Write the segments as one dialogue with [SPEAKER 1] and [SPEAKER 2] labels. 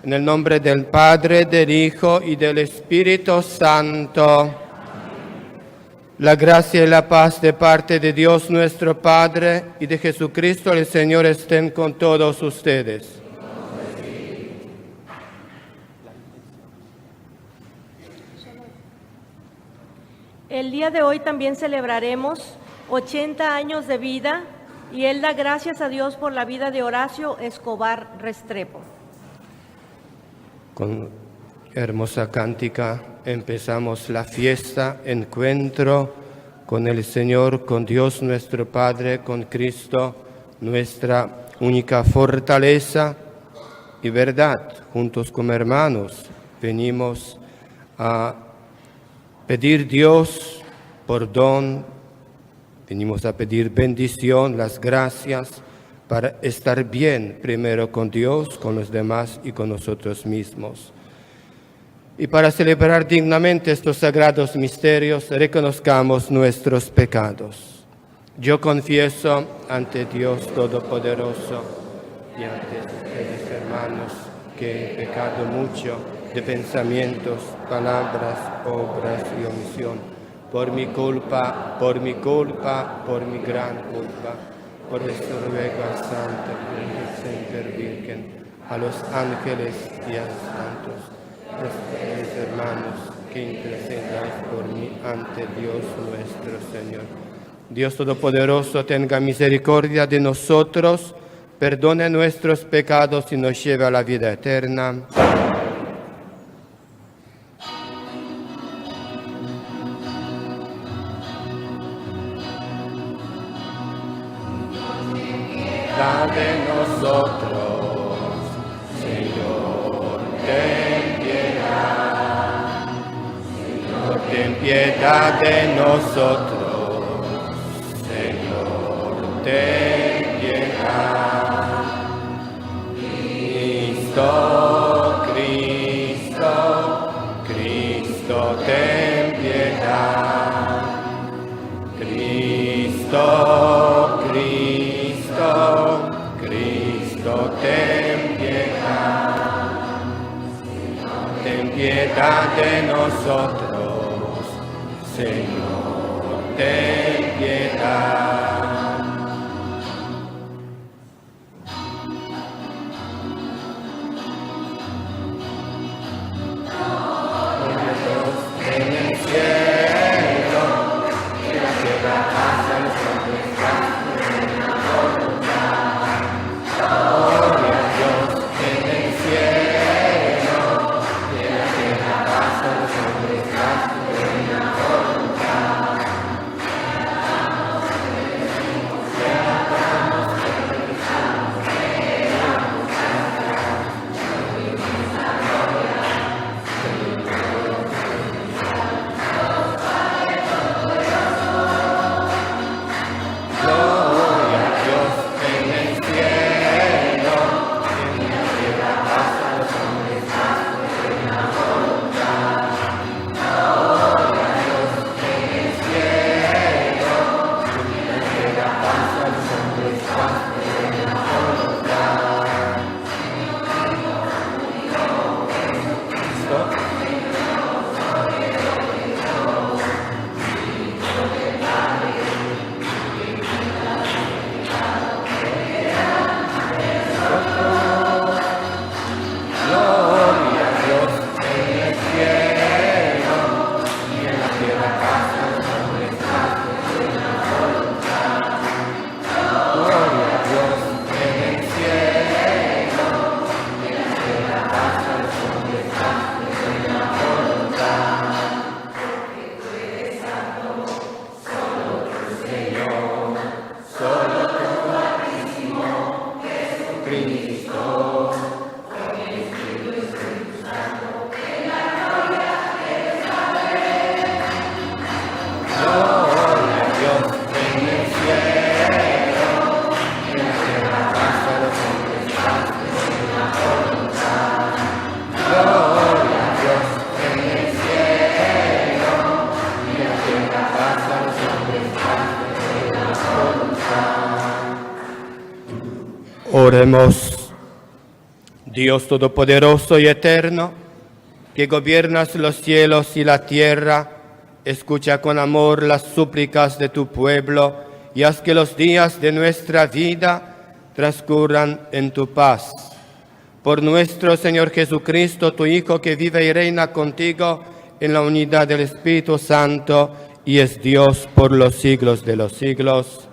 [SPEAKER 1] En el nombre del Padre, del Hijo y del Espíritu Santo. La gracia y la paz de parte de Dios nuestro Padre y de Jesucristo el Señor estén con todos ustedes.
[SPEAKER 2] El día de hoy también celebraremos 80 años de vida y él da gracias a Dios por la vida de Horacio Escobar Restrepo.
[SPEAKER 1] Con hermosa cántica empezamos la fiesta, encuentro con el Señor, con Dios nuestro Padre, con Cristo, nuestra única fortaleza y verdad. Juntos como hermanos venimos a pedir Dios perdón, venimos a pedir bendición, las gracias para estar bien primero con Dios, con los demás y con nosotros mismos. Y para celebrar dignamente estos sagrados misterios, reconozcamos nuestros pecados. Yo confieso ante Dios Todopoderoso y ante ustedes, hermanos, que he pecado mucho de pensamientos, palabras, obras y omisión, por mi culpa, por mi gran culpa. Por esto ruego a Santa Virgen, a los ángeles y a los santos, mis hermanos, que intercedáis por mí ante Dios nuestro Señor. Dios Todopoderoso, tenga misericordia de nosotros, perdone nuestros pecados y nos lleve a la vida eterna. De nosotros, Señor, ten piedad. Señor, ten piedad de nosotros, Señor, ten piedad. Cristo, Cristo, Cristo, ten piedad. Cristo, Cristo, Cristo, ten piedad. Ten piedad de nosotros, Señor, ten piedad. En el cielo, que la tierra pasa los hombres. Gloria a Dios en el cielo, y en la tierra paz a los hombres de buena voluntad. Gloria a Dios en el cielo, y en la tierra paz a los hombres de buena voluntad. Gloria a Dios en el cielo, y en la tierra paz a los hombres de buena voluntad. Gloria a Dios en el cielo, y en la tierra paz a los hombres de buena voluntad. Gloria a Dios en el cielo, y en la tierra paz a los hombres de buena voluntad. Porque tú eres santo, solo tu Señor, solo tu Altísimo Jesucristo. Gloria a Dios en el cielo, y en la tierra paz a los hombres de buena voluntad. Gloria a Dios en el cielo, y en la tierra paz a los hombres de buena voluntad. Oremos. Dios Todopoderoso y Eterno, que gobiernas los cielos y la tierra, escucha con amor las súplicas de tu pueblo y haz que los días de nuestra vida transcurran en tu paz. Por nuestro Señor Jesucristo, tu Hijo, que vive y reina contigo en la unidad del Espíritu Santo y es Dios por los siglos de los siglos.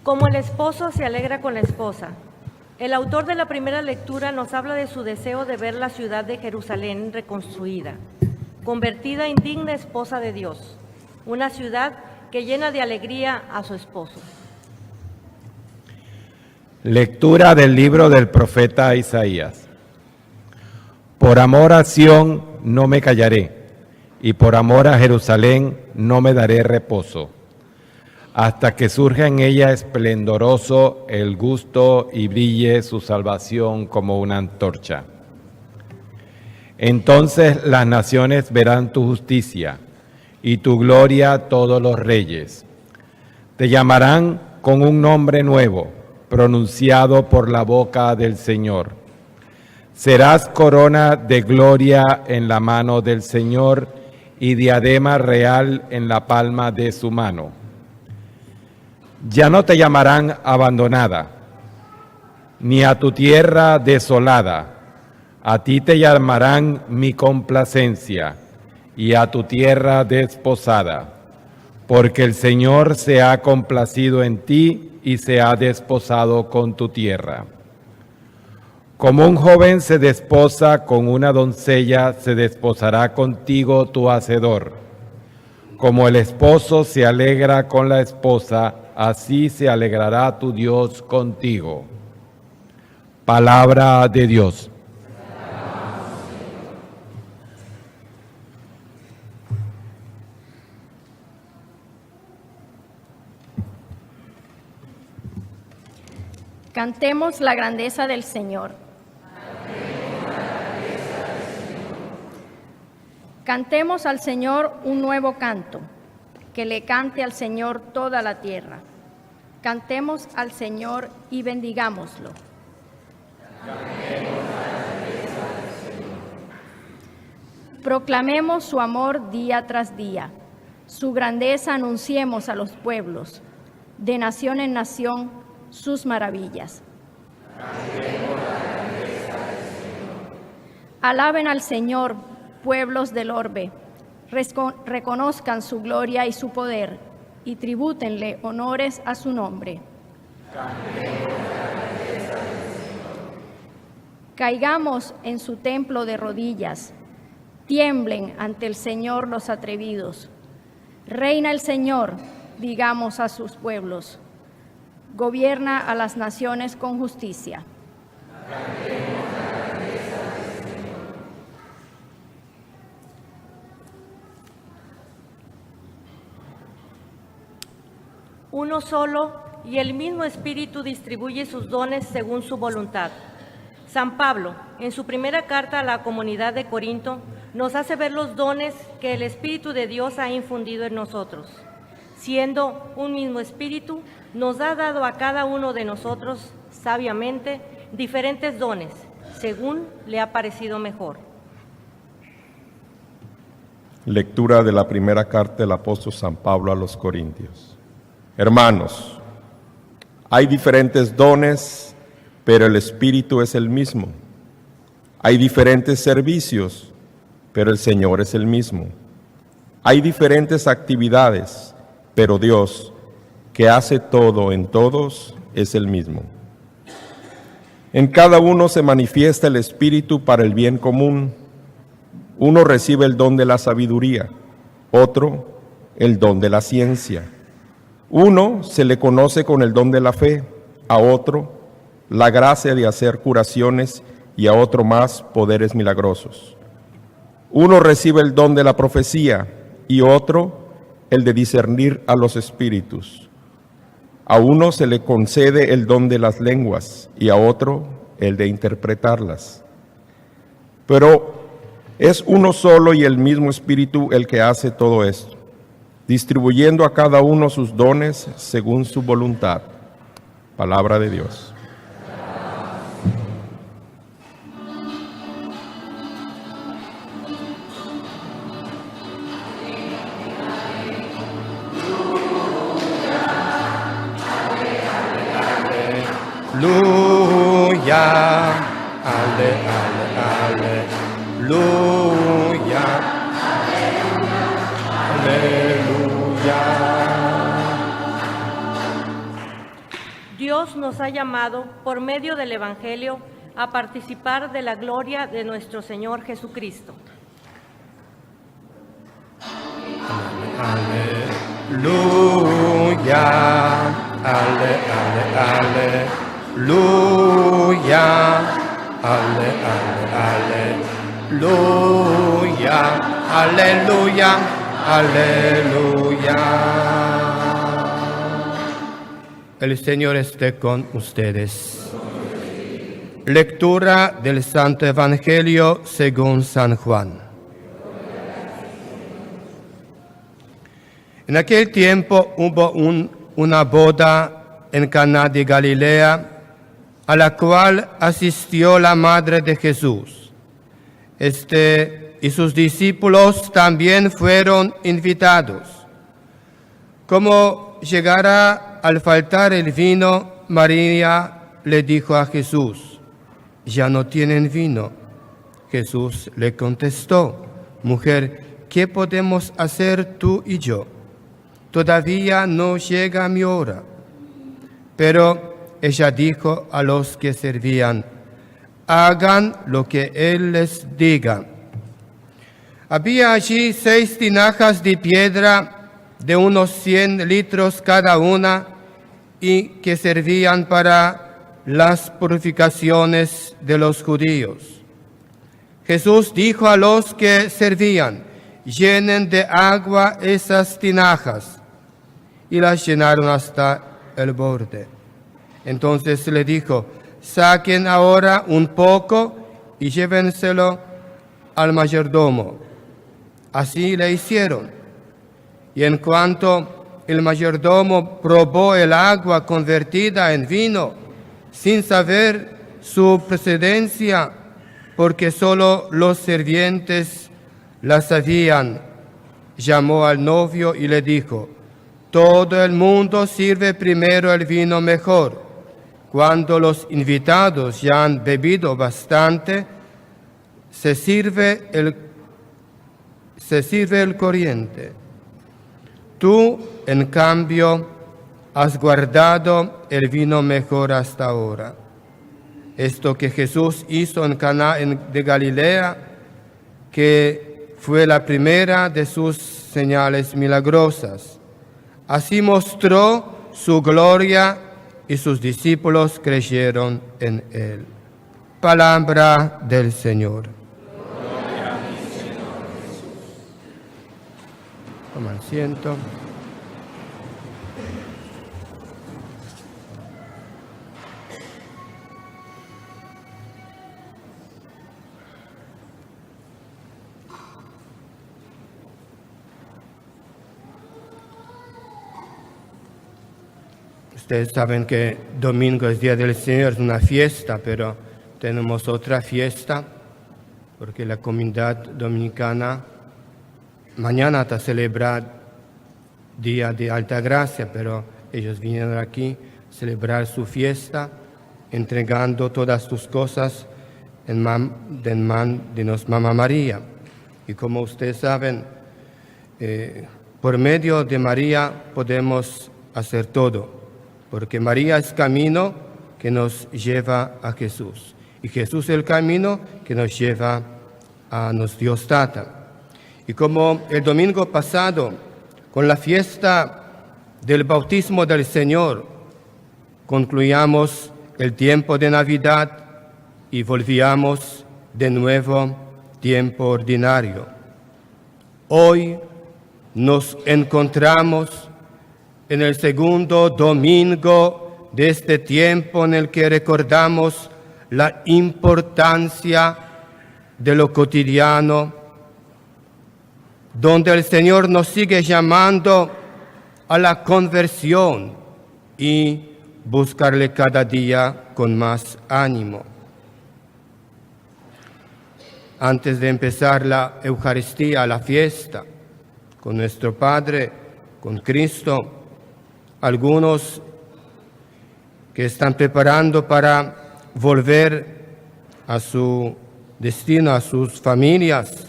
[SPEAKER 2] Como el esposo se alegra con la esposa. El autor de la primera lectura nos habla de su deseo de ver la ciudad de Jerusalén reconstruida, convertida en digna esposa de Dios, una ciudad que llena de alegría a su esposo.
[SPEAKER 3] Lectura del libro del profeta Isaías. Por amor a Sión no me callaré, y por amor a Jerusalén no me daré reposo, hasta que surja en ella esplendoroso el gusto y brille su salvación como una antorcha. Entonces las naciones verán tu justicia y tu gloria todos los reyes. Te llamarán con un nombre nuevo, pronunciado por la boca del Señor. Serás corona de gloria en la mano del Señor y diadema real en la palma de su mano. Ya no te llamarán abandonada, ni a tu tierra desolada. A ti te llamarán mi complacencia, y a tu tierra desposada, porque el Señor se ha complacido en ti y se ha desposado con tu tierra. Como un joven se desposa con una doncella, se desposará contigo tu hacedor. Como el esposo se alegra con la esposa, así se alegrará tu Dios contigo. Palabra de Dios.
[SPEAKER 4] Cantemos la grandeza del Señor. Cantemos al Señor un nuevo canto, que le cante al Señor toda la tierra. Cantemos al Señor y bendigámoslo. Proclamemos su amor día tras día, su grandeza anunciemos a los pueblos, de nación en nación, sus maravillas. Alaben al Señor, pueblos del orbe, reconozcan su gloria y su poder, y tribútenle honores a su nombre. Caigamos en su templo de rodillas, tiemblen ante el Señor los atrevidos. Reina el Señor, digamos a sus pueblos, gobierna a las naciones con justicia.
[SPEAKER 2] Uno solo y el mismo Espíritu distribuye sus dones según su voluntad. San Pablo, en su primera carta a la comunidad de Corinto, nos hace ver los dones que el Espíritu de Dios ha infundido en nosotros. Siendo un mismo Espíritu, nos ha dado a cada uno de nosotros, sabiamente, diferentes dones, según le ha parecido mejor.
[SPEAKER 5] Lectura de la primera carta del apóstol San Pablo a los Corintios. Hermanos, hay diferentes dones, pero el Espíritu es el mismo. Hay diferentes servicios, pero el Señor es el mismo. Hay diferentes actividades, pero Dios, que hace todo en todos, es el mismo. En cada uno se manifiesta el Espíritu para el bien común. Uno recibe el don de la sabiduría, otro el don de la ciencia. Uno se le conoce con el don de la fe, a otro la gracia de hacer curaciones y a otro más poderes milagrosos. Uno recibe el don de la profecía y otro el de discernir a los espíritus. A uno se le concede el don de las lenguas y a otro el de interpretarlas. Pero es uno solo y el mismo Espíritu el que hace todo esto, distribuyendo a cada uno sus dones según su voluntad. Palabra de Dios.
[SPEAKER 1] Aleluya, ale, ale, aleluya, aleluya.
[SPEAKER 2] Dios nos ha llamado por medio del Evangelio a participar de la gloria de nuestro Señor Jesucristo.
[SPEAKER 1] Aleluya, ale, ale, aleluya, ale, aleluya, aleluya, aleluya. El Señor esté con ustedes. Lectura del Santo Evangelio según San Juan. En aquel tiempo hubo una boda en Caná de Galilea, a la cual asistió la madre de Jesús. Y sus discípulos también fueron invitados. Como llegara al faltar el vino, María le dijo a Jesús: «Ya no tienen vino». Jesús le contestó: «Mujer, ¿qué podemos hacer tú y yo? Todavía no llega mi hora». Pero ella dijo a los que servían: «Hagan lo que él les diga». Había allí 6 tinajas de piedra de unos 100 litros cada una y que servían para las purificaciones de los judíos. Jesús dijo a los que servían: «Llenen de agua esas tinajas», y las llenaron hasta el borde. Entonces le dijo: «Saquen ahora un poco y llévenselo al mayordomo». Así le hicieron. Y en cuanto el mayordomo probó el agua convertida en vino, sin saber su procedencia, porque solo los sirvientes la sabían, llamó al novio y le dijo: «Todo el mundo sirve primero el vino mejor. Cuando los invitados ya han bebido bastante, se sirve el corriente. Tú, en cambio, has guardado el vino mejor hasta ahora». Esto que Jesús hizo en Caná de Galilea, que fue la primera de sus señales milagrosas. Así mostró su gloria y sus discípulos creyeron en él. Palabra del Señor.
[SPEAKER 6] Gloria a ti, Señor Jesús.
[SPEAKER 1] Toma asiento. Ustedes saben que domingo es Día del Señor, es una fiesta, pero tenemos otra fiesta, porque la comunidad dominicana mañana va a celebrar Día de Alta Gracia, pero ellos vinieron aquí a celebrar su fiesta, entregando todas sus cosas en manos de nos Mamá María. Y como ustedes saben, por medio de María podemos hacer todo, porque María es camino que nos lleva a Jesús. Y Jesús es el camino que nos lleva a nuestro Dios Tata. Y como el domingo pasado, con la fiesta del bautismo del Señor, concluyamos el tiempo de Navidad y volvíamos de nuevo tiempo ordinario. Hoy nos encontramos en el segundo domingo de este tiempo en el que recordamos la importancia de lo cotidiano, donde el Señor nos sigue llamando a la conversión y buscarle cada día con más ánimo. Antes de empezar la Eucaristía, la fiesta, con nuestro Padre, con Cristo, algunos que están preparando para volver a su destino, a sus familias,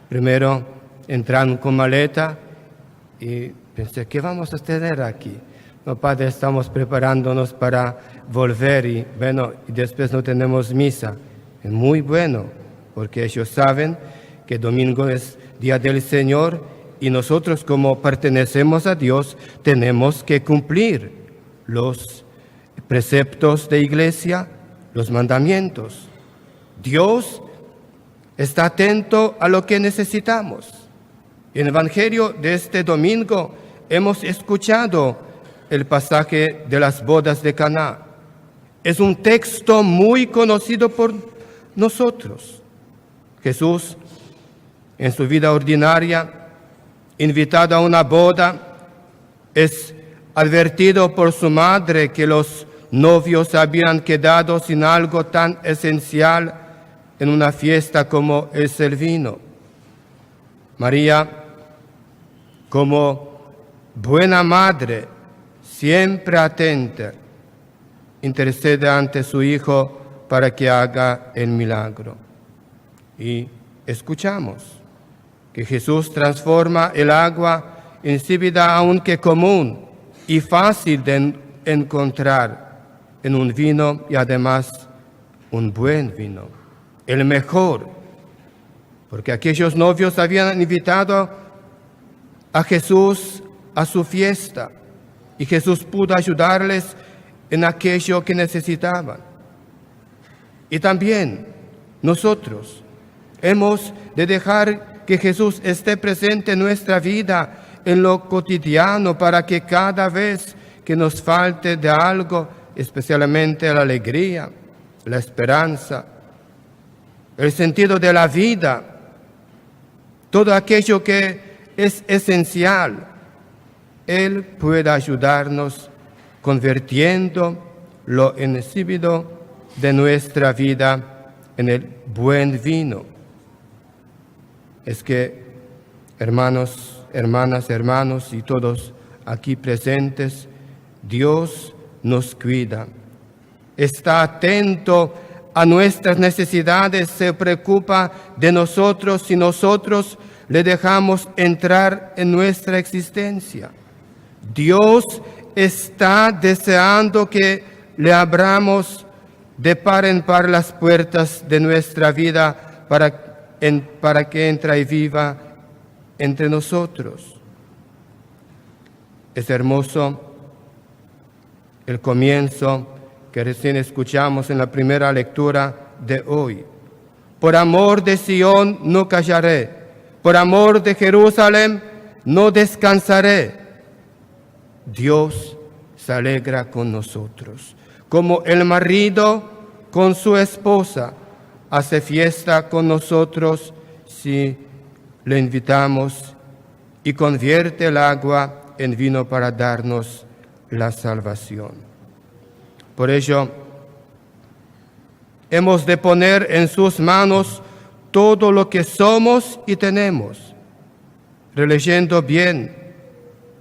[SPEAKER 1] primero entraron con maleta y pensé, ¿qué vamos a tener aquí? No, Padre, estamos preparándonos para volver y después no tenemos misa. Es muy bueno, porque ellos saben que domingo es día del Señor y nosotros, como pertenecemos a Dios, tenemos que cumplir los preceptos de iglesia, los mandamientos. Dios está atento a lo que necesitamos. En el Evangelio de este domingo hemos escuchado el pasaje de las bodas de Caná. Es un texto muy conocido por nosotros. Jesús, en su vida ordinaria, invitado a una boda, es advertido por su madre que los novios habían quedado sin algo tan esencial en una fiesta como es el vino. María, como buena madre, siempre atenta, intercede ante su Hijo para que haga el milagro. Y escuchamos que Jesús transforma el agua insípida aunque común y fácil de encontrar en un vino, y además un buen vino, el mejor, porque aquellos novios habían invitado a Jesús a su fiesta y Jesús pudo ayudarles en aquello que necesitaban. Y también nosotros hemos de dejar que Jesús esté presente en nuestra vida, en lo cotidiano, para que cada vez que nos falte de algo, especialmente la alegría, la esperanza, el sentido de la vida, todo aquello que es esencial, Él pueda ayudarnos convirtiendo lo insípido de nuestra vida en el buen vino. Es que, hermanos, hermanas, hermanos y todos aquí presentes, Dios nos cuida, está atento a nuestras necesidades, se preocupa de nosotros si nosotros le dejamos entrar en nuestra existencia. Dios está deseando que le abramos de par en par las puertas de nuestra vida para que entre y viva entre nosotros. Es hermoso el comienzo que recién escuchamos en la primera lectura de hoy. Por amor de Sión no callaré, por amor de Jerusalén no descansaré. Dios se alegra con nosotros, como el marido con su esposa hace fiesta con nosotros si le invitamos y convierte el agua en vino para darnos la salvación. Por ello, hemos de poner en sus manos todo lo que somos y tenemos. Releyendo bien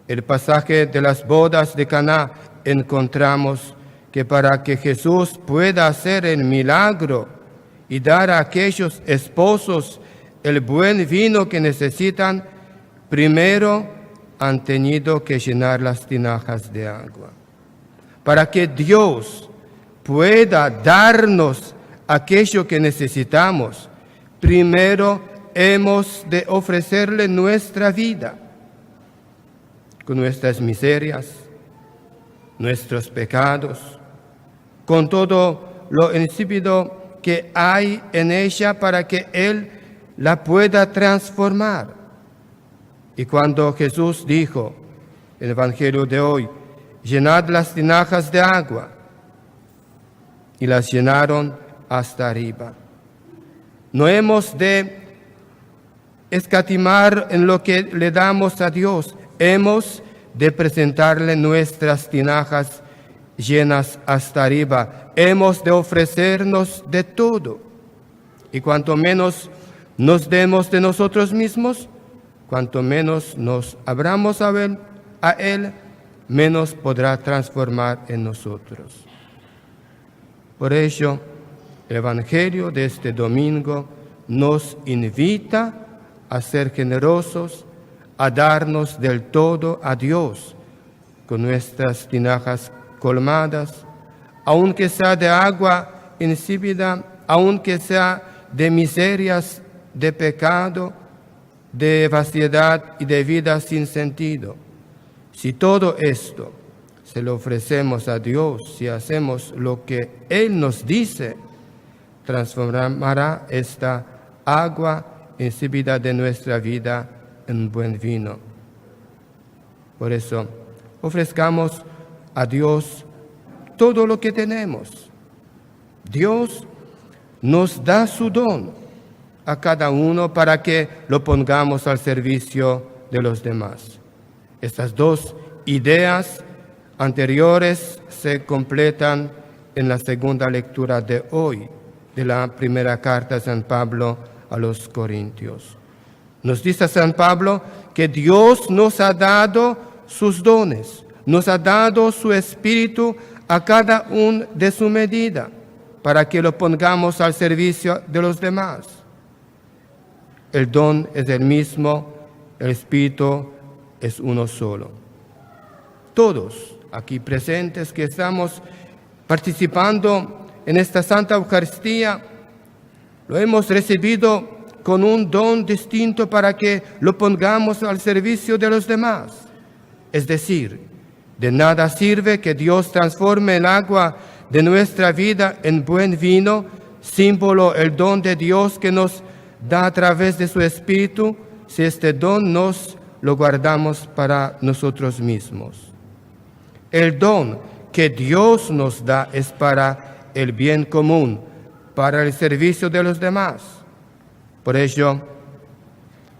[SPEAKER 1] el pasaje de las bodas de Caná, encontramos que para que Jesús pueda hacer el milagro y dar a aquellos esposos el buen vino que necesitan, primero han tenido que llenar las tinajas de agua. Para que Dios pueda darnos aquello que necesitamos, primero hemos de ofrecerle nuestra vida, con nuestras miserias, nuestros pecados, con todo lo insípido que hay en ella para que Él la pueda transformar. Y cuando Jesús dijo en el Evangelio de hoy, llenad las tinajas de agua, y las llenaron hasta arriba. No hemos de escatimar en lo que le damos a Dios, hemos de presentarle nuestras tinajas llenas hasta arriba, hemos de ofrecernos de todo. Y cuanto menos nos demos de nosotros mismos, cuanto menos nos abramos a Él, menos podrá transformar en nosotros. Por ello, el Evangelio de este domingo nos invita a ser generosos, a darnos del todo a Dios, con nuestras tinajas colmadas, aunque sea de agua insípida, aunque sea de miserias, de pecado, de vaciedad y de vida sin sentido. Si todo esto se lo ofrecemos a Dios, si hacemos lo que Él nos dice, transformará esta agua insípida de nuestra vida en buen vino. Por eso, ofrezcamos a Dios todo lo que tenemos. Dios nos da su don a cada uno para que lo pongamos al servicio de los demás. Estas dos ideas anteriores se completan en la segunda lectura de hoy, de la primera carta de San Pablo a los Corintios. Nos dice San Pablo que Dios nos ha dado sus dones, nos ha dado su Espíritu a cada uno de su medida, para que lo pongamos al servicio de los demás. El don es el mismo, el Espíritu es uno solo. Todos aquí presentes que estamos participando en esta Santa Eucaristía, lo hemos recibido con un don distinto para que lo pongamos al servicio de los demás. Es decir, de nada sirve que Dios transforme el agua de nuestra vida en buen vino, símbolo, el don de Dios que nos da a través de su Espíritu, si este don nos lo guardamos para nosotros mismos. El don que Dios nos da es para el bien común, para el servicio de los demás. Por ello,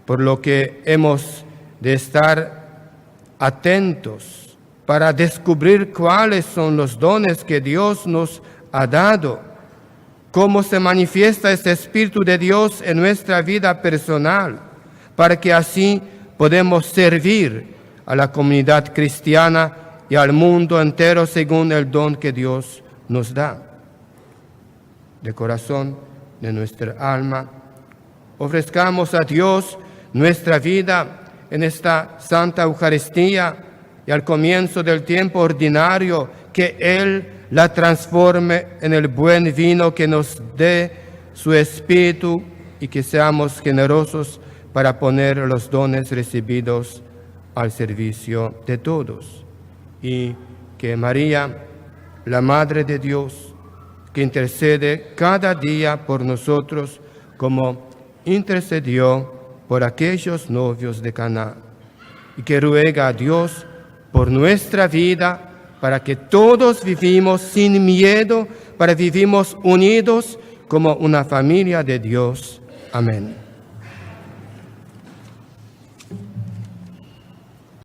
[SPEAKER 1] por lo que hemos de estar atentos para descubrir cuáles son los dones que Dios nos ha dado, cómo se manifiesta ese Espíritu de Dios en nuestra vida personal, para que así podamos servir a la comunidad cristiana y al mundo entero según el don que Dios nos da. De corazón, de nuestra alma, ofrezcamos a Dios nuestra vida en esta Santa Eucaristía y al comienzo del tiempo ordinario, que Él la transforme en el buen vino, que nos dé su Espíritu y que seamos generosos para poner los dones recibidos al servicio de todos. Y que María, la Madre de Dios, que intercede cada día por nosotros como intercedió por aquellos novios de Caná, y que ruega a Dios por nuestra vida, para que todos vivimos sin miedo, para vivimos unidos como una familia de Dios. Amén.